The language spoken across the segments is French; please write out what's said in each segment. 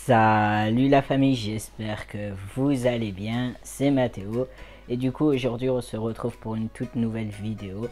Salut la famille, j'espère que vous allez bien, c'est Mathéo et du coup aujourd'hui on se retrouve pour une toute nouvelle vidéo.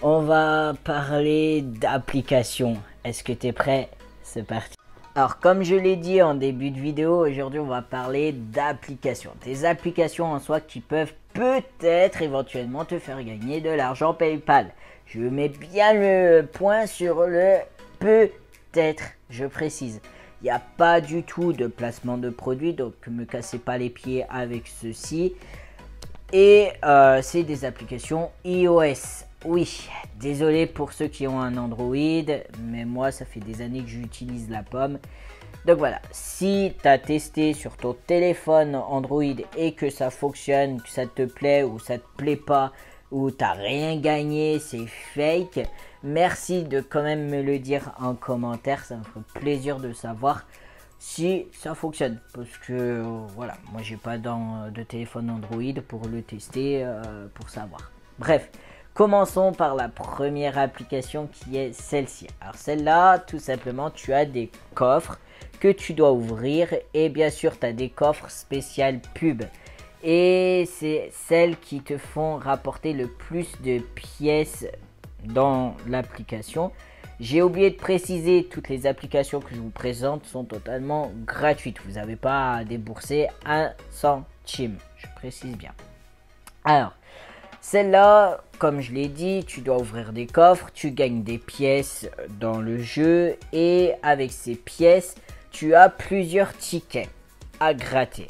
On va parler d'applications, est-ce que tu es prêt? C'est parti. Alors comme je l'ai dit en début de vidéo, aujourd'hui on va parler d'applications. Des applications en soi qui peuvent peut-être éventuellement te faire gagner de l'argent PayPal. Je mets bien le point sur le peut-être, je précise. Il n'y a pas du tout de placement de produit, donc ne me cassez pas les pieds avec ceci. Et c'est des applications iOS. Oui, désolé pour ceux qui ont un Android, mais moi ça fait des années que j'utilise la pomme. Donc voilà, si tu as testé sur ton téléphone Android et que ça fonctionne, que ça te plaît ou ça te plaît pas, ou t'as rien gagné, c'est fake, merci de quand même me le dire en commentaire, ça me ferait plaisir de savoir si ça fonctionne, parce que voilà, moi j'ai pas de téléphone Android pour le tester, pour savoir. Bref, commençons par la première application qui est celle-ci. Alors celle-là, tout simplement, tu as des coffres que tu dois ouvrir et bien sûr tu as des coffres spéciales pub. Et c'est celles qui te font rapporter le plus de pièces dans l'application. J'ai oublié de préciser, toutes les applications que je vous présente sont totalement gratuites. Vous n'avez pas à débourser un centime, je précise bien. Alors, celle-là, comme je l'ai dit, tu dois ouvrir des coffres, tu gagnes des pièces dans le jeu et avec ces pièces, tu as plusieurs tickets à gratter.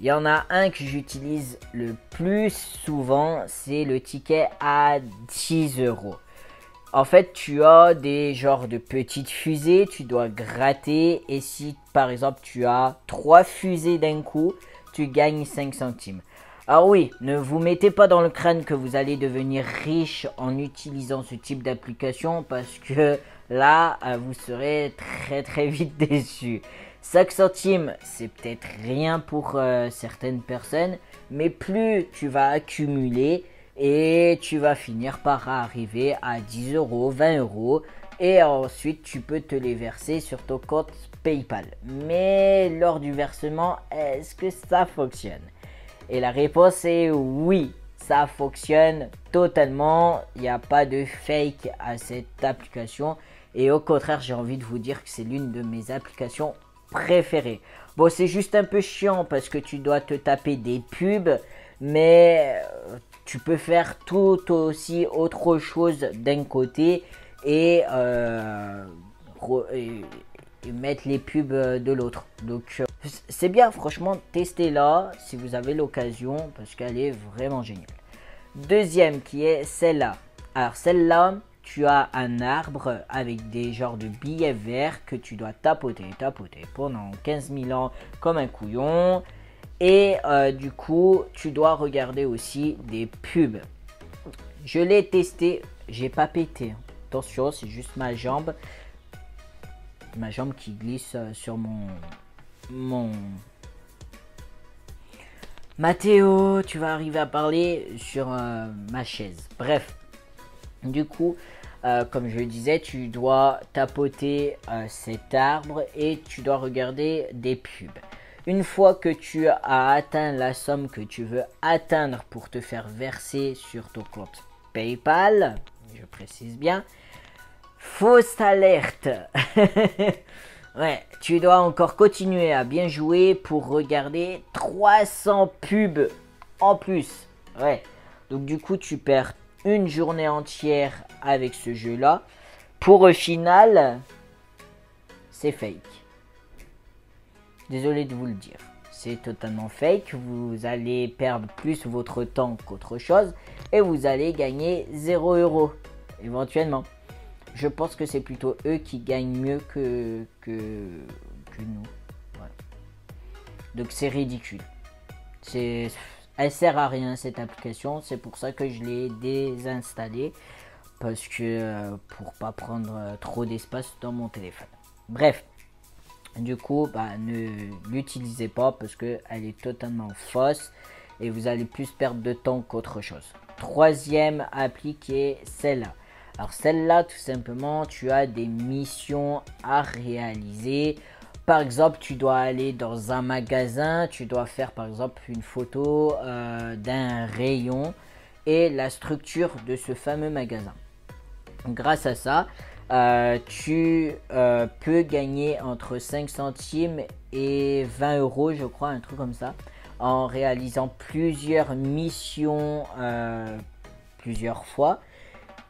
Il y en a un que j'utilise le plus souvent, c'est le ticket à 10 €. En fait, tu as des genres de petites fusées, tu dois gratter et si par exemple tu as 3 fusées d'un coup, tu gagnes 5 centimes. Alors oui, ne vous mettez pas dans le crâne que vous allez devenir riche en utilisant ce type d'application parce que là, vous serez très vite déçu. 5 centimes, c'est peut-être rien pour certaines personnes, mais plus tu vas accumuler et tu vas finir par arriver à 10 €, 20 € et ensuite tu peux te les verser sur ton compte PayPal. Mais lors du versement, est-ce que ça fonctionne? Et la réponse est oui, ça fonctionne totalement, il n'y a pas de fake à cette application et au contraire j'ai envie de vous dire que c'est l'une de mes applications préférées. Bon, c'est juste un peu chiant parce que tu dois te taper des pubs, mais tu peux faire tout aussi autre chose d'un côté et mettre les pubs de l'autre. Donc c'est bien, franchement, testez-la si vous avez l'occasion parce qu'elle est vraiment géniale. Deuxième qui est celle-là. Alors celle-là, tu as un arbre avec des genres de billets verts que tu dois tapoter pendant 15 000 ans comme un couillon. Et du coup, tu dois regarder aussi des pubs. Je l'ai testé, j'ai pas pété. Attention, c'est juste ma jambe qui glisse sur mon... Mathéo, tu vas arriver à parler sur ma chaise. Bref, du coup, comme je le disais, tu dois tapoter cet arbre et tu dois regarder des pubs. Une fois que tu as atteint la somme que tu veux atteindre pour te faire verser sur ton compte PayPal, je précise bien, fausse alerte. Ouais, tu dois encore continuer à bien jouer pour regarder 300 pubs en plus. Ouais, donc du coup tu perds une journée entière avec ce jeu-là. Pour au final, c'est fake. Désolé de vous le dire, c'est totalement fake. Vous allez perdre plus votre temps qu'autre chose et vous allez gagner 0 € éventuellement. Je pense que c'est plutôt eux qui gagnent mieux que nous. Voilà. Donc c'est ridicule. Elle sert à rien cette application. C'est pour ça que je l'ai désinstallée. Parce que pour pas prendre trop d'espace dans mon téléphone. Bref. Du coup, ne l'utilisez pas parce qu'elle est totalement fausse. Et vous allez plus perdre de temps qu'autre chose. Troisième appli qui est celle-là. Alors celle-là, tout simplement, tu as des missions à réaliser par exemple, tu dois aller dans un magasin, tu dois faire par exemple une photo d'un rayon et la structure de ce fameux magasin. Grâce à ça, tu peux gagner entre 5 centimes et 20 euros, je crois, un truc comme ça, en réalisant plusieurs missions plusieurs fois.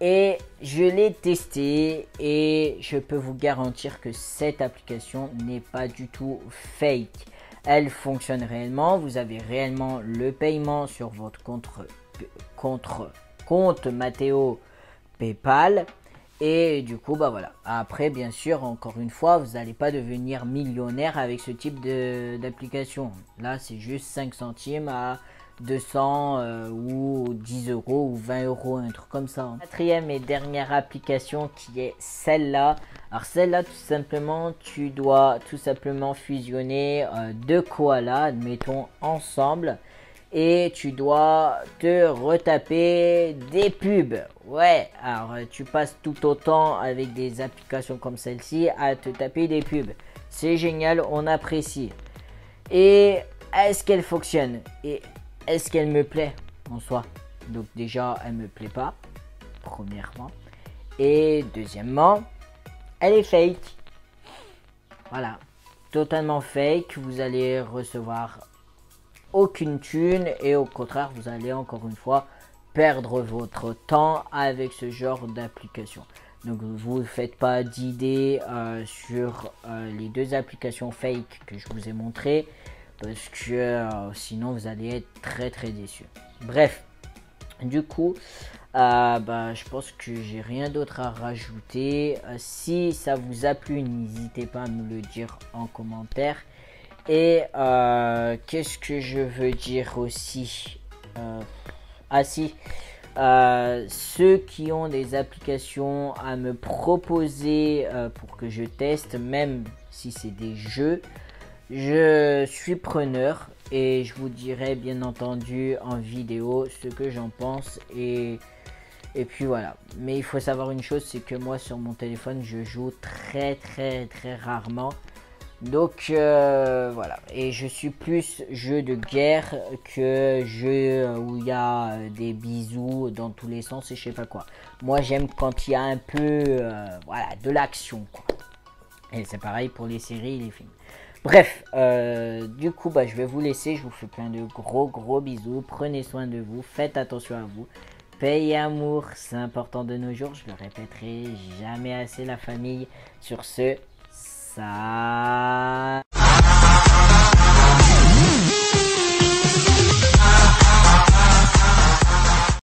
Et je l'ai testé et je peux vous garantir que cette application n'est pas du tout fake. Elle fonctionne réellement, vous avez réellement le paiement sur votre compte Mateo PayPal. Et du coup, bah voilà. Après, bien sûr, encore une fois, vous n'allez pas devenir millionnaire avec ce type d'application. Là, c'est juste 5 centimes à 200 ou 10 euros ou 20 euros, un truc comme ça. Quatrième et dernière application qui est celle-là. Alors celle-là, tout simplement, tu dois tout simplement fusionner deux koalas, admettons, ensemble. Et tu dois te retaper des pubs. Ouais, alors tu passes tout autant avec des applications comme celle-ci à te taper des pubs. C'est génial, on apprécie. Et est-ce qu'elle fonctionne? Et est-ce qu'elle me plaît en soi? Donc déjà, elle me plaît pas, premièrement. Et deuxièmement, elle est fake. Voilà, totalement fake. Vous allez recevoir aucune thune et au contraire vous allez encore une fois perdre votre temps avec ce genre d'application. Donc vous ne faites pas d'idée sur les deux applications fake que je vous ai montré parce que sinon vous allez être très déçu. Bref, du coup je pense que j'ai rien d'autre à rajouter. Si ça vous a plu, n'hésitez pas à me le dire en commentaire. Et qu'est-ce que je veux dire aussi? Ah si, ceux qui ont des applications à me proposer pour que je teste, même si c'est des jeux, je suis preneur et je vous dirai bien entendu en vidéo ce que j'en pense et puis voilà. Mais il faut savoir une chose, c'est que moi sur mon téléphone je joue très rarement. Donc voilà, et je suis plus jeu de guerre que jeu où il y a des bisous dans tous les sens et je sais pas quoi. Moi j'aime quand il y a un peu voilà, de l'action quoi. Et c'est pareil pour les séries et les films. Bref, du coup je vais vous laisser, je vous fais plein de gros bisous, prenez soin de vous, faites attention à vous. Paix et amour, c'est important de nos jours, je le répéterai jamais assez, la famille. Sur ce, ça